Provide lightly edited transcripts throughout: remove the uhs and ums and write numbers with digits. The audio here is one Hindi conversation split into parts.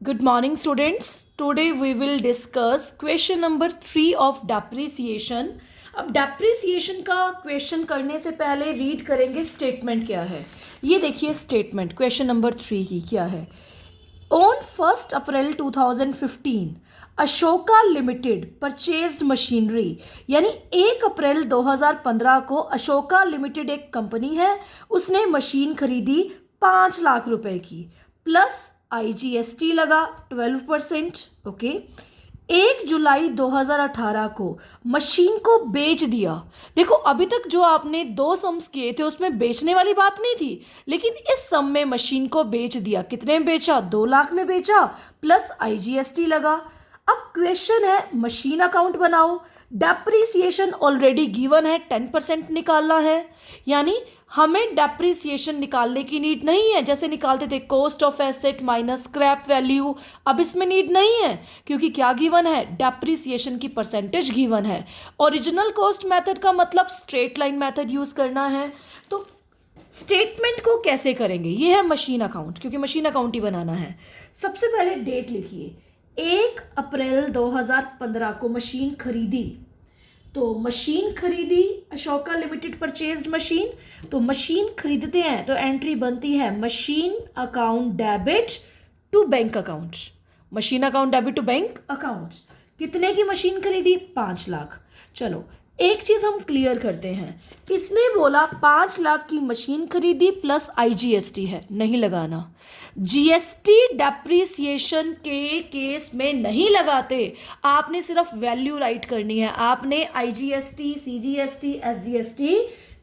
Good morning, students. Today we will discuss question number 3 of depreciation. अब depreciation का क्वेश्चन करने से पहले रीड करेंगे स्टेटमेंट क्या है. ये देखिए स्टेटमेंट क्वेश्चन नंबर 3 की क्या है. On 1 April 2015 Ashoka limited purchased machinery, यानी 1 अप्रैल 2015 को अशोका लिमिटेड एक कंपनी है, उसने मशीन खरीदी 5 लाख रुपए की प्लस IGST लगा 12%. ओके. 1 जुलाई 2018 को मशीन को बेच दिया. देखो अभी तक जो आपने 2 सम्स किए थे उसमें बेचने वाली बात नहीं थी, लेकिन इस सम में मशीन को बेच दिया. कितने में बेचा? 2 लाख में बेचा प्लस IGST लगा. अब क्वेश्चन है मशीन अकाउंट बनाओ. डेप्रीसिएशन ऑलरेडी गिवन है, 10% निकालना है, यानी हमें डेप्रीसिएशन निकालने की नीड नहीं है. जैसे निकालते थे cost of asset minus scrap value, अब इसमें नीड नहीं है क्योंकि क्या गिवन है? डेप्रीसिएशन की परसेंटेज गिवन है. ओरिजिनल कॉस्ट मेथड का मतलब स्ट्रेट लाइन मेथड यूज करना है. तो स्टेटमेंट को कैसे करेंगे? ये है मशीन अकाउंट, क्योंकि मशीन अकाउंट ही बनाना है. सबसे पहले डेट लिखिए. 1 अप्रैल 2015 को मशीन खरीदी, तो मशीन खरीदी अशोका लिमिटेड परचेज्ड मशीन. तो मशीन खरीदते हैं तो एंट्री बनती है machine account debit to bank account. Machine account debit to bank account. कितने की मशीन खरीदी? 5 लाख. चलो एक चीज हम क्लियर करते हैं. इसने बोला 5 लाख की मशीन खरीदी प्लस IGST है, नहीं लगाना. GST डेप्रीसिएशन के केस में नहीं लगाते, आपने सिर्फ वैल्यू राइट करनी है. आपने IGST, CGST, SGST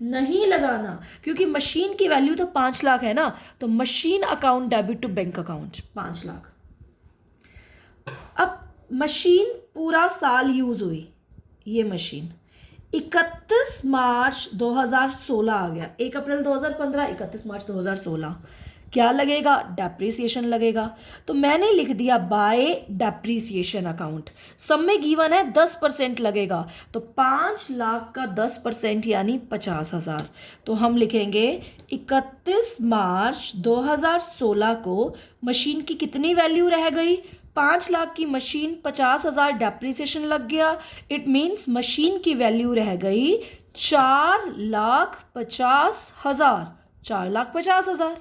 नहीं लगाना, क्योंकि मशीन की वैल्यू तो 5 लाख है ना. तो machine account debit to bank account 5 lakh. अब मशीन पूरा साल यूज हुई. ये मशीन 31 मार्च 2016 आ गया. 1 अप्रैल 2015, 31 मार्च 2016. क्या लगेगा? डेप्रीसिएशन लगेगा. तो मैंने लिख दिया बाय डेप्रीसिएशन अकाउंट. सब में गिवन है 10% लगेगा, तो 5 लाख का 10% यानी 50,000. तो हम लिखेंगे 31 मार्च 2016 को मशीन की कितनी वैल्यू रह गई? 5 लाख की मशीन, 50,000 डेप्रीसिएशन लग गया. इट मीन्स मशीन की वैल्यू रह गई 4,50,000. 4,50,000.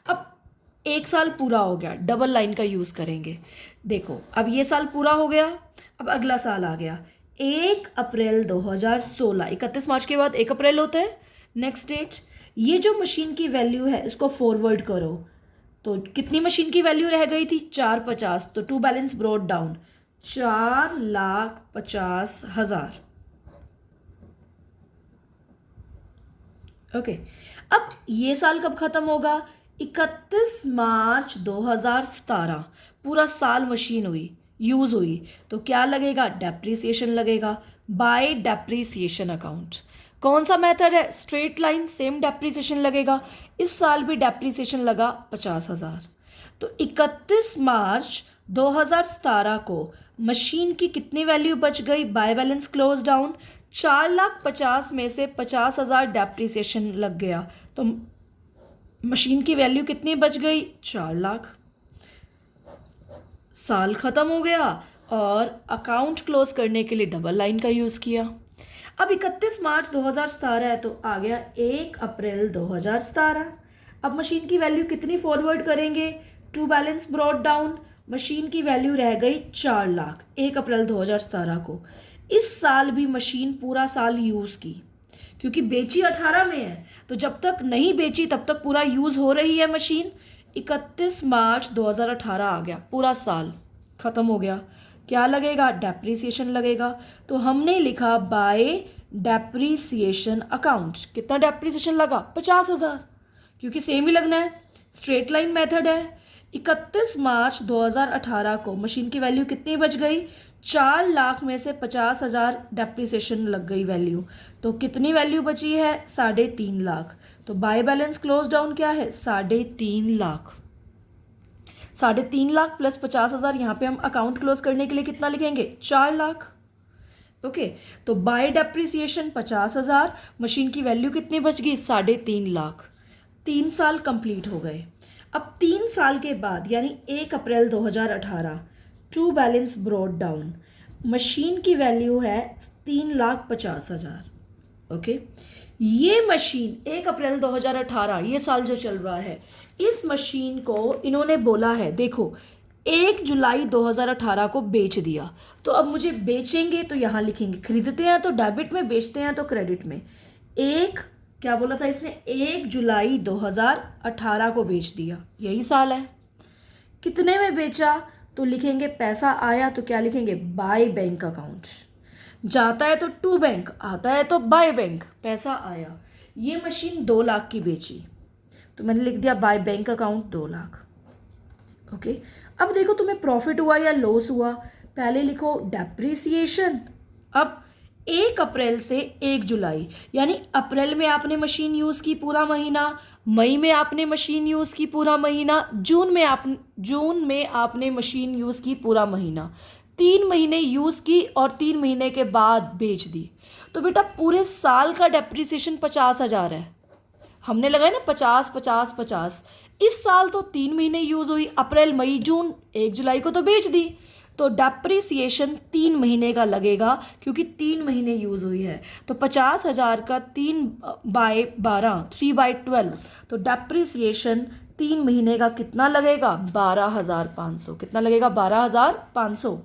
अब 1 साल पूरा हो गया, डबल लाइन का यूज करेंगे. देखो अब ये साल पूरा हो गया, अब अगला साल आ गया 1 अप्रैल 2016. 31 मार्च के बाद 1 अप्रैल होता है. Next date. ये जो मशीन की वैल्यू है इसको फॉरवर्ड करो, तो कितनी मशीन की वैल्यू रह गई थी? 450. तो to balance brought down 4,50,000. Okay. अब ये साल कब खत्म होगा? 31 मार्च 2017. पूरा साल मशीन हुई, यूज हुई, तो क्या लगेगा? डेप्रीसिएशन लगेगा बाय डेप्रीसिएशन अकाउंट. कौन सा मेथड है? Straight line. सेम डेप्रीसिएशन लगेगा. इस साल भी डेप्रीसिएशन लगा 50,000. तो 31 मार्च 2017 को मशीन की कितनी वैल्यू बच गई? बाय बैलेंस क्लोज डाउन 4,50,000 में से 50,000 डेप्रीसिएशन लग गया, तो मशीन की वैल्यू कितनी बच गई? 4 लाख. साल खत्म हो गया और अकाउंट क्लोज करने के लिए डबल लाइन का यूज किया. अब 31 मार्च 2017 है, तो आ गया 1 अप्रैल 2017. अब मशीन की वैल्यू कितनी फॉरवर्ड करेंगे? To balance brought down. Machine की वैल्यू रह गई 4 लाख 1 अप्रैल 2017 को. इस साल भी मशीन पूरा साल यूज की, क्योंकि बेची 18 में है, तो जब तक नहीं बेची तब तक पूरा यूज हो रही है मशीन. 31 मार्च 2018 आ गया, पूरा साल खत्म हो गया. क्या लगेगा? डेप्रीसिएशन लगेगा. तो हमने लिखा बाय डेप्रीसिएशन अकाउंट. कितना डेप्रीसिएशन लगा? 50,000, क्योंकि सेम ही लगना है, स्ट्रेट लाइन मेथड है. 31 मार्च 2018 को मशीन की वैल्यू कितनी बच गई? 4 लाख में से 50,000 डेप्रीसिएशन लग गई वैल्यू, तो कितनी वैल्यू बची है? 3.5 लाख. तो बाय बैलेंस क्लोज डाउन क्या है? 3.5 लाख. 3.5 लाख प्लस 50,000. यहाँ पे हम अकाउंट क्लोज करने के लिए कितना लिखेंगे? 4 लाख. ओके. तो बाय डेप्रीसिएशन 50,000, मशीन की वैल्यू कितनी बच गई? 3.5 लाख. 3 साल कंप्लीट हो गए. अब 3 साल के बाद यानी 1 अप्रैल 2018 true balance brought down, machine की वैल्यू है 3,50,000। ओके, ये मशीन 1 अप्रैल 2018 ये साल जो चल रहा है, इस मशीन को इन्होंने बोला है देखो 1 जुलाई 2018 को बेच दिया। तो अब मुझे बेचेंगे तो यहाँ लिखेंगे, खरीदते हैं तो डेबिट में, बेचते हैं तो क्रेडिट में। क्या बोला था इसने, 1 जुलाई 2018 को बेच दिया, यही साल है। कितने में बेचा तो लिखेंगे पैसा आया तो क्या लिखेंगे, बाय बैंक अकाउंट। जाता है तो टू बैंक, आता है तो बाय बैंक, पैसा आया। ये मशीन 2 लाख की बेची तो मैंने लिख दिया by bank account 2 lakh. Okay, अब देखो तुम्हें प्रॉफिट हुआ या लॉस हुआ, पहले लिखो डेप्रिसिएशन। अब 1 अप्रैल से 1 जुलाई यानी अप्रैल में आपने मशीन यूज़ की पूरा महीना, मई में आपने मशीन यूज़ की पूरा महीना, जून में आपने मशीन यूज़ की पूरा महीना। 3 महीने यूज़ की और 3 महीने के बाद बेच दी। तो बेटा पूरे साल का डेप्रिसिएशन 50,000 है। हमने लगाया ना 50 50 50। इस साल तो 3 महीने यूज़ हुई, अप्रैल मई जून, 1 जुलाई को तो बेच दी। तो डेप्रिसिएशन 3 महीने का लगेगा क्योंकि 3 महीने यूज़ हुई है। तो 50,000 का 3/12 तो डेप्रिसिएशन 3 महीने का कितना लगेगा, 12,500। कितना लगेगा, 12,500।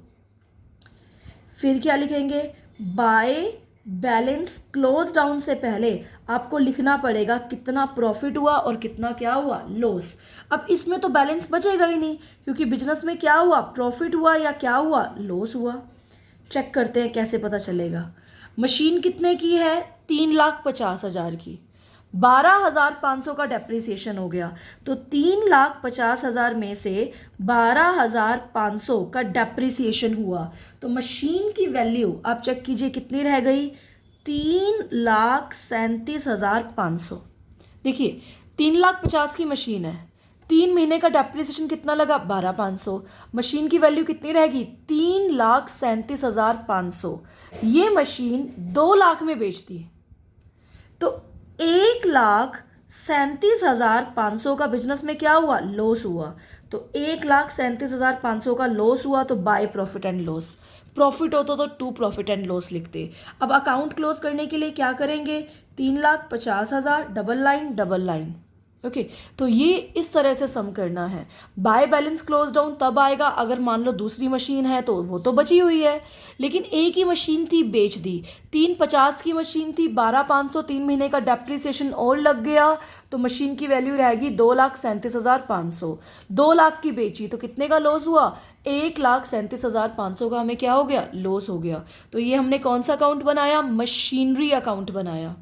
फिर क्या लिखेंगे, बाय बैलेंस क्लोज डाउन से पहले आपको लिखना पड़ेगा कितना प्रॉफिट हुआ और कितना क्या हुआ, लॉस। अब इसमें तो बैलेंस बचेगा ही नहीं क्योंकि बिजनेस में क्या हुआ, प्रॉफिट हुआ या क्या हुआ, लॉस हुआ। चेक करते हैं कैसे पता चलेगा। मशीन कितने की है, 3,50,000 की, 12,500 का डेप्रिसिएशन हो गया। तो 3,50,000 में से 12,500 का डेप्रिसिएशन हुआ तो मशीन की वैल्यू आप चेक कीजिए कितनी रह गई, 3,37,500। देखिए 3,50,000 की मशीन है, 3 महीने का डेप्रिसिएशन कितना लगा, 12,500। मशीन की वैल्यू कितनी रहेगी, 3,37,500। ये मशीन 2 लाख में बेच दी तो 1,37,500 का बिजनेस में क्या हुआ, लॉस हुआ। तो 1,37,500 का लॉस हुआ तो by profit and loss. Profit होता तो टू प्रॉफिट एंड लॉस लिखते। अब अकाउंट क्लोज करने के लिए क्या करेंगे, 3,50,000 डबल लाइन। ओके, तो ये इस तरह से सम करना है। बाय बैलेंस क्लोज डाउन तब आएगा अगर मान लो दूसरी मशीन है तो वो तो बची हुई है, लेकिन एक ही मशीन थी बेच दी। 3,50 की मशीन थी, 12,500 3 महीने का डेप्रिसिएशन और लग गया तो मशीन की वैल्यू रहेगी 2,37,500। 2 लाख की बेची तो कितने का लॉस हुआ, 1,37,500 का हमें क्या हो गया, लॉस हो गया। तो ये हमने कौन सा अकाउंट बनाया, मशीनरी अकाउंट बनाया।